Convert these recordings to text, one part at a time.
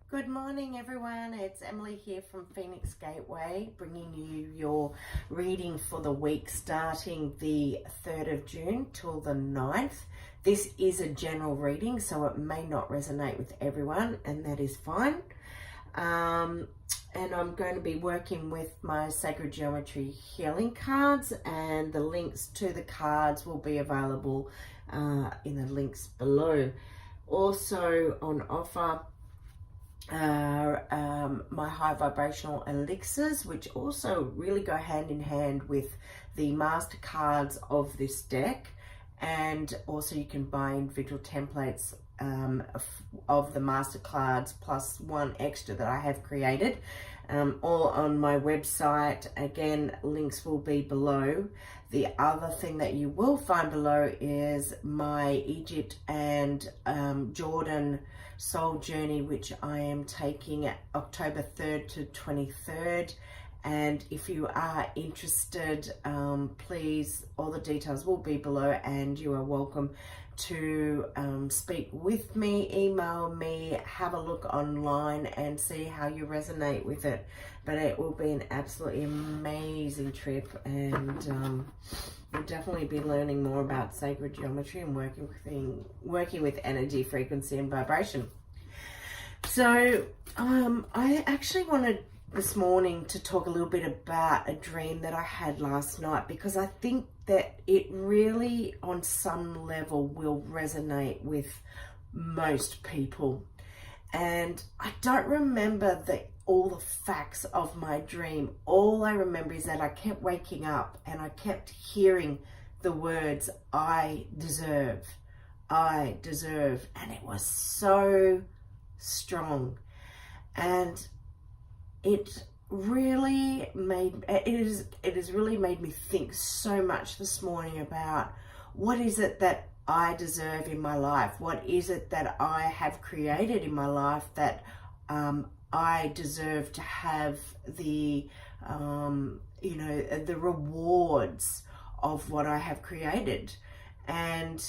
Good morning, everyone. It's Emily here from Phoenix Gateway, bringing you your reading for the week starting the 3rd of June till the 9th. This is a general reading, so it may not resonate with everyone, and that is fine. And I'm going to be working with my Sacred Geometry healing cards, and the links to the cards will be available in the links below. Also on offer my high vibrational elixirs, which also really go hand in hand with the master cards of this deck, and also you can buy individual templates of the master cards plus one extra that I have created, all on my website. Again, links will be below. The other thing that you will find below is my Egypt and Jordan soul journey, which I am taking October 3rd to 23rd. And if you are interested, please, all the details will be below, and you are welcome to speak with me, email me, have a look online and see how you resonate with it. But it will be an absolutely amazing trip, and we'll definitely be learning more about sacred geometry and working with energy, frequency and vibration. So I actually wanted this morning to talk a little bit about a dream that I had last night, because I think that it really on some level will resonate with most people. And I don't remember all the facts of my dream. All I remember is that I kept waking up and I kept hearing the words, I deserve, and it was so strong. And it has really made me think so much this morning about what is it that I deserve in my life? What is it that I have created in my life that I deserve to have the the rewards of what I have created? And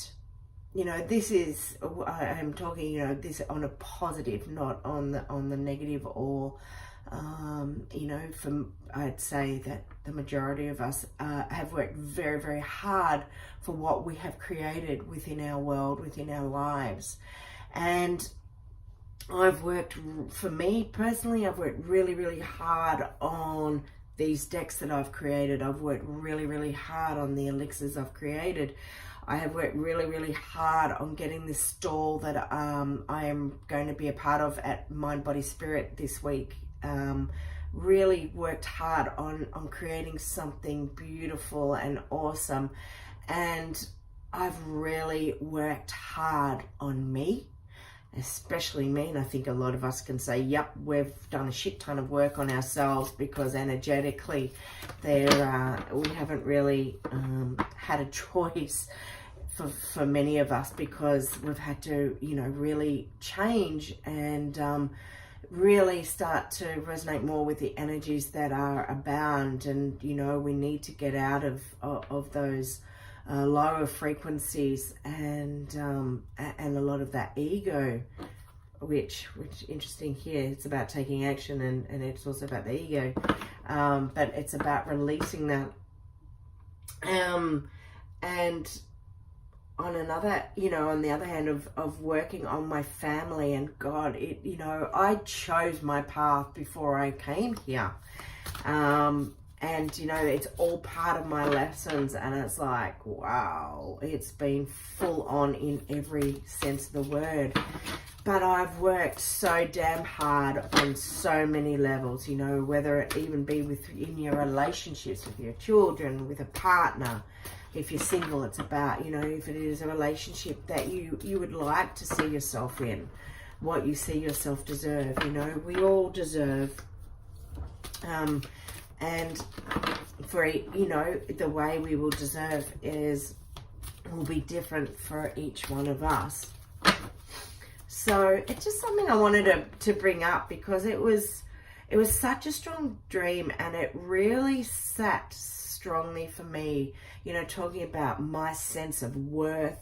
this is, I'm talking, this on a positive, not on the negative, or I'd say that the majority of us have worked very, very hard for what we have created within our world, within our lives. And for me personally, I've worked really, really hard on these decks that I've created. I've worked really, really hard on the elixirs I've created. I have worked really, really hard on getting this stall that I am going to be a part of at Mind, Body, Spirit this week. Really worked hard on creating something beautiful and awesome. And I've really worked hard on me, especially me. And I think a lot of us can say, yep, we've done a shit ton of work on ourselves, because energetically we haven't really had a choice for many of us, because we've had to, really change and really start to resonate more with the energies that are abound. And, we need to get out of those lower frequencies and a lot of that ego, which interesting here, it's about taking action, and it's also about the ego, but it's about releasing that. And on the other hand of working on my family and God, I chose my path before I came here. And, it's all part of my lessons, and it's like, wow, it's been full on in every sense of the word. But I've worked so damn hard on so many levels, whether it even be in your relationships with your children, with a partner. If you're single, it's about, if it is a relationship that you would like to see yourself in, what you see yourself deserve. We all deserve, and for, the way we will deserve will be different for each one of us. So it's just something I wanted to bring up, because it was such a strong dream, and it really sat strongly for me, talking about my sense of worth,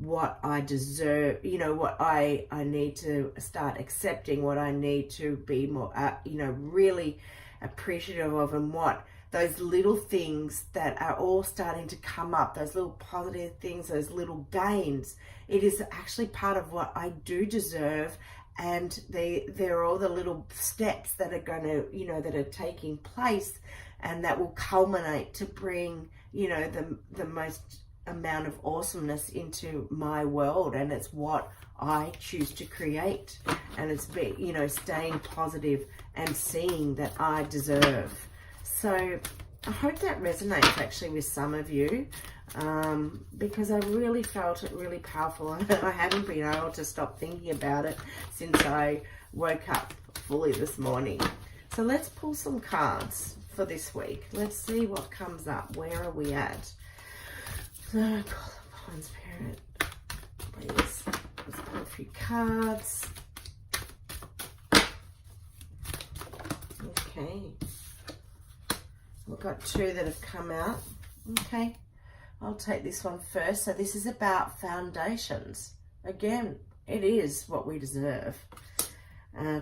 what I deserve, you know, what I need to start accepting, what I need to be more, you know, really appreciative of, and what those little things that are all starting to come up, those little positive things, those little gains, it is actually part of what I do deserve. And they're all the little steps that are going to, you know, that are taking place, and that will culminate to bring, you know, the most amount of awesomeness into my world. And it's what I choose to create, and it's, you know, staying positive and seeing that I deserve. So I hope that resonates actually with some of you, because I really felt it really powerful. I haven't been able to stop thinking about it since I woke up fully this morning. So let's pull some cards for this week. Let's see what comes up. Where are we at? So call upon Spirit, please. Let's pull a few cards. Okay. We've got two that have come out. Okay, I'll take this one first. So this is about foundations. Again, it is what we deserve.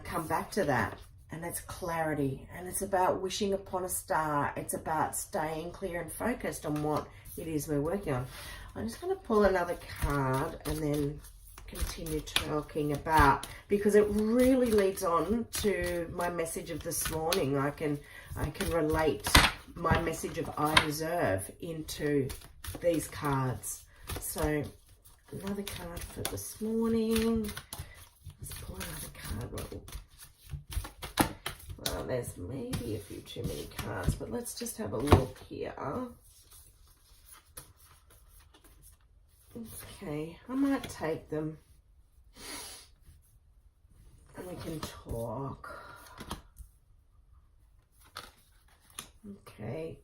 Come back to that. And it's clarity. And it's about wishing upon a star. It's about staying clear and focused on what it is we're working on. I'm just going to pull another card and then continue talking about, because it really leads on to my message of this morning. I can relate my message of I deserve into these cards. So another card for this morning. Let's pull another card. Well, there's maybe a few too many cards, but let's just have a look here. Okay, I might take them and we can talk. Okay,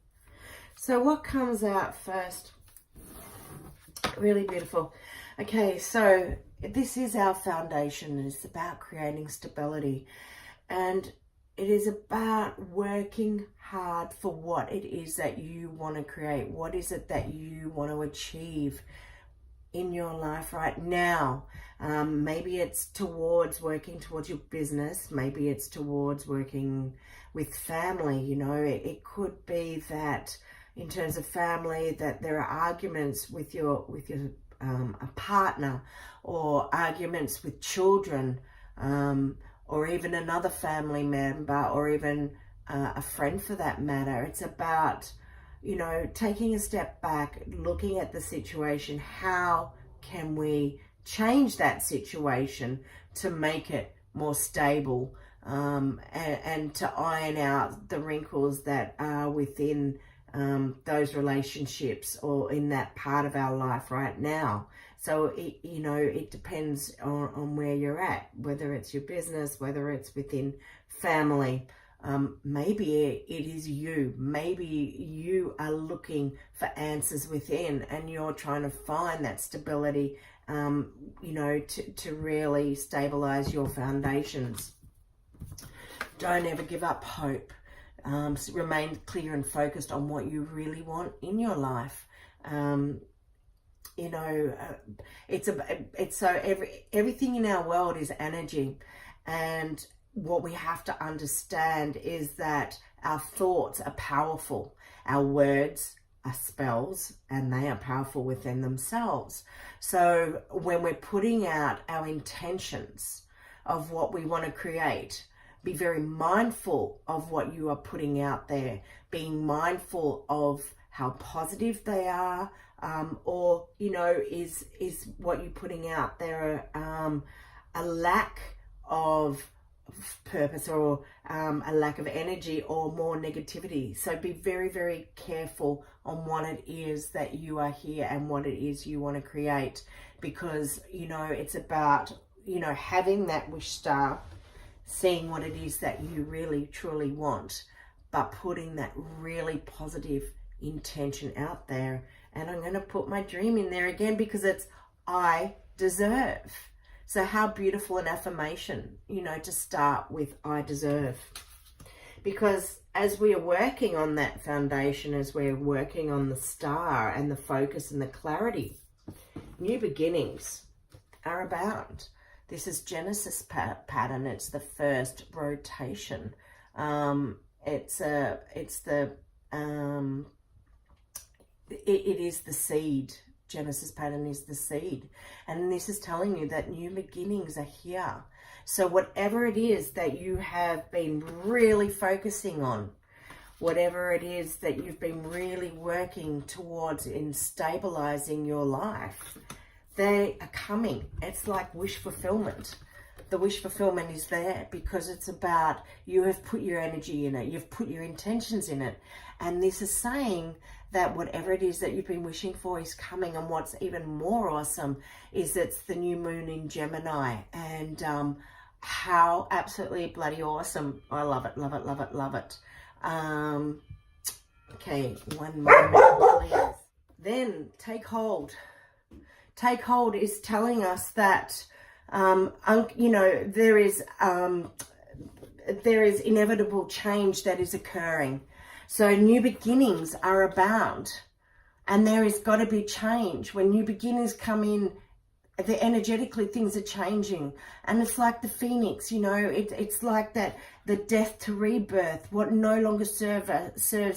so what comes out first? Really beautiful. Okay, so this is our foundation. It's about creating stability, and it is about working hard for what it is that you want to create. What is it that you want to achieve in your life right now? Maybe it's towards working towards your business. Maybe it's towards working with family. You know, it could be that in terms of family, that there are arguments with your a partner, or arguments with children, or even another family member, or even a friend for that matter. It's about, you know, taking a step back, looking at the situation. How can we change that situation to make it more stable, and to iron out the wrinkles that are within those relationships, or in that part of our life right now. So it, you know, it depends on where you're at, whether it's your business, whether it's within family. Maybe it is you. Maybe you are looking for answers within, and you're trying to find that stability, you know, to really stabilize your foundations. Don't ever give up hope. Remain clear and focused on what you really want in your life. You know, it's so everything in our world is energy, and what we have to understand is that our thoughts are powerful. Our words are spells, and they are powerful within themselves. So when we're putting out our intentions of what we want to create, be very mindful of what you are putting out there, being mindful of how positive they are, or, you know, is what you're putting out there a lack of purpose, or a lack of energy, or more negativity. So be very, very careful on what it is that you are here and what it is you want to create, because, you know, it's about, you know, having that wish star, seeing what it is that you really truly want, but putting that really positive intention out there. And I'm going to put my dream in there again, because it's I deserve. So how beautiful an affirmation, you know, to start with I deserve. Because as we are working on that foundation, as we're working on the star and the focus and the clarity, new beginnings are abound. This is Genesis pattern. It's the first rotation. It is the seed. Genesis pattern is the seed. And this is telling you that new beginnings are here. So whatever it is that you have been really focusing on, whatever it is that you've been really working towards in stabilizing your life, they are coming. It's like wish fulfillment. The wish fulfillment is there because it's about, you have put your energy in it, you've put your intentions in it. And this is saying that whatever it is that you've been wishing for is coming. And what's even more awesome is it's the new moon in Gemini. And how absolutely bloody awesome. I love it, love it, love it, love it. Okay, one moment, please. Then take hold. Take hold is telling us that, you know, there is inevitable change that is occurring. So new beginnings are abound, and there has got to be change. When new beginnings come in, energetically things are changing, and it's like the phoenix, you know, it's like that, the death to rebirth. What no longer serves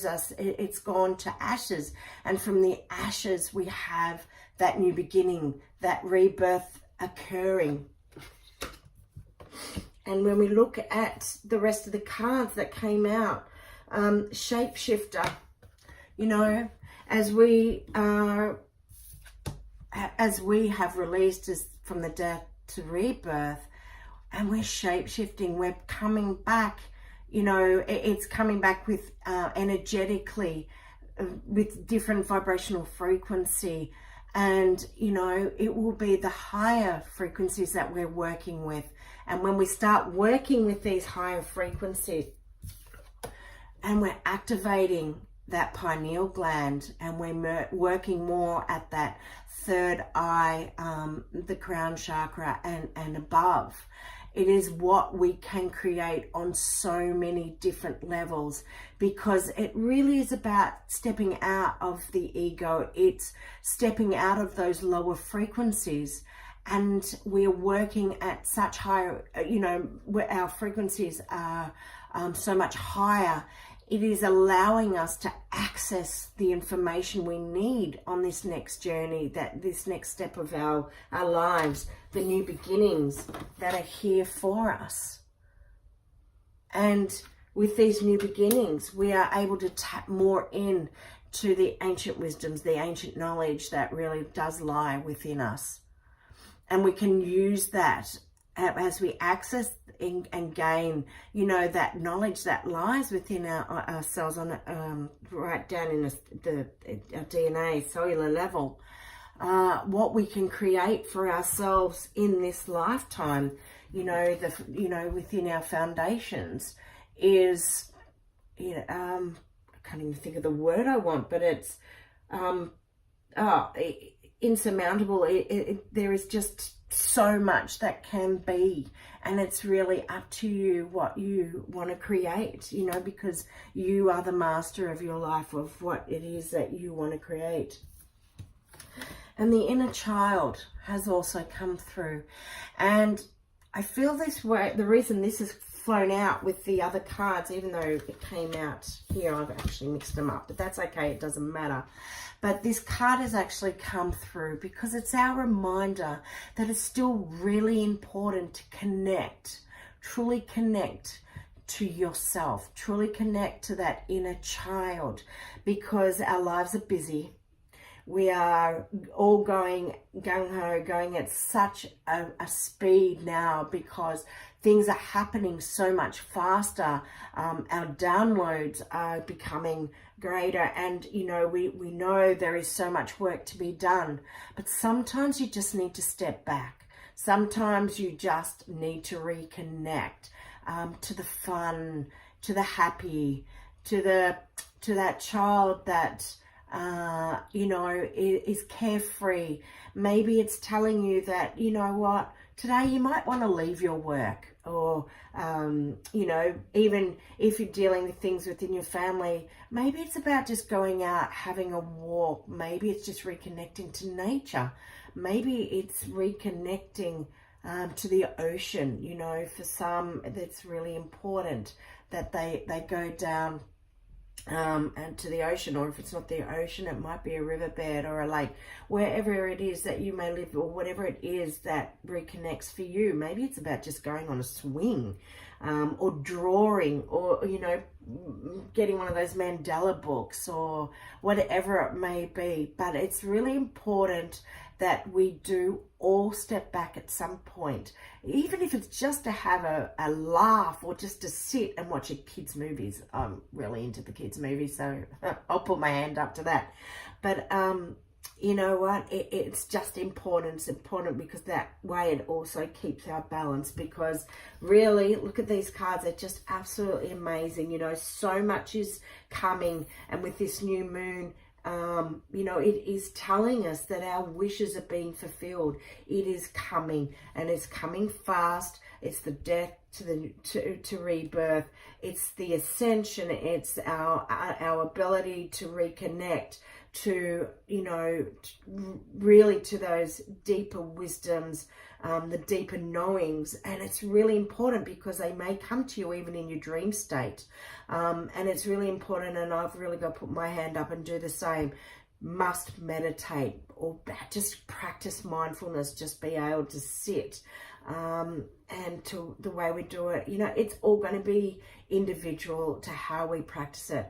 us, it's gone to ashes, and from the ashes we have that new beginning, that rebirth occurring. And when we look at the rest of the cards that came out, shapeshifter, you know, as we have released us from the death to rebirth, and we're shape-shifting, we're coming back, you know, it's coming back with energetically, with different vibrational frequency. And, you know, it will be the higher frequencies that we're working with. And when we start working with these higher frequencies, and we're activating that pineal gland, and we're working more at that third eye, the crown chakra and above, it is what we can create on so many different levels, because it really is about stepping out of the ego. It's stepping out of those lower frequencies, and we're working at such higher, you know, where our frequencies are so much higher. It is allowing us to access the information we need on this next journey, that this next step of our lives, the new beginnings that are here for us. And with these new beginnings, we are able to tap more in to the ancient wisdoms, the ancient knowledge that really does lie within us. And we can use that as we access and gain, you know, that knowledge that lies within ourselves on right down in the DNA cellular level. What we can create for ourselves in this lifetime, you know, within our foundations is, you know, I can't even think of the word I want, but it's insurmountable. There is just so much that can be, and it's really up to you what you want to create, you know, because you are the master of your life, of what it is that you want to create. And the inner child has also come through, and I feel this way, the reason this is flown out with the other cards, even though it came out here, I've actually mixed them up, but that's okay, it doesn't matter. But this card has actually come through because it's our reminder that it's still really important to connect, truly connect to yourself, truly connect to that inner child, because our lives are busy. We are all going gung-ho, going at such a speed now because things are happening so much faster. Our downloads are becoming greater, and you know, we know there is so much work to be done, but sometimes you just need to step back. Sometimes you just need to reconnect to the fun, to the happy, to that child that you know, is carefree. Maybe it's telling you that, you know what, today you might want to leave your work, or you know, even if you're dealing with things within your family, maybe it's about just going out, having a walk. Maybe it's just reconnecting to nature. Maybe it's reconnecting to the ocean. You know, for some, that's really important that they go down and to the ocean, or if it's not the ocean, it might be a riverbed or a lake, wherever it is that you may live, or whatever it is that reconnects for you. Maybe it's about just going on a swing, or drawing, or, you know, getting one of those mandala books, or whatever it may be. But it's really important that we do all step back at some point, even if it's just to have a laugh, or just to sit and watch a kids' movies. I'm really into the kids' movies, so I'll put my hand up to that. But you know what, it's just important. It's important because that way it also keeps our balance. Because really, look at these cards, they're just absolutely amazing. You know, so much is coming, and with this new moon, you know, it is telling us that our wishes are being fulfilled. It is coming, and it's coming fast. It's the death to rebirth. It's the ascension. It's our ability to reconnect to, you know, really to those deeper wisdoms, the deeper knowings. And it's really important because they may come to you even in your dream state. And it's really important, and I've really got to put my hand up and do the same. Must meditate, or just practice mindfulness, just be able to sit. And to the way we do it, you know, it's all going to be individual to how we practice it.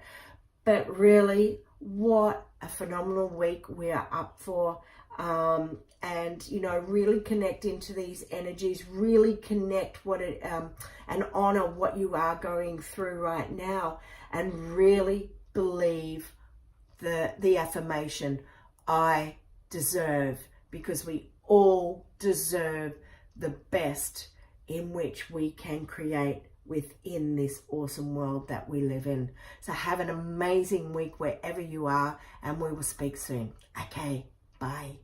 But really, what a phenomenal week we are up for. And, you know, really connect into these energies, really connect and honor what you are going through right now, and really believe the affirmation, I deserve, because we all deserve the best in which we can create within this awesome world that we live in. So have an amazing week wherever you are, and we will speak soon. Okay, bye.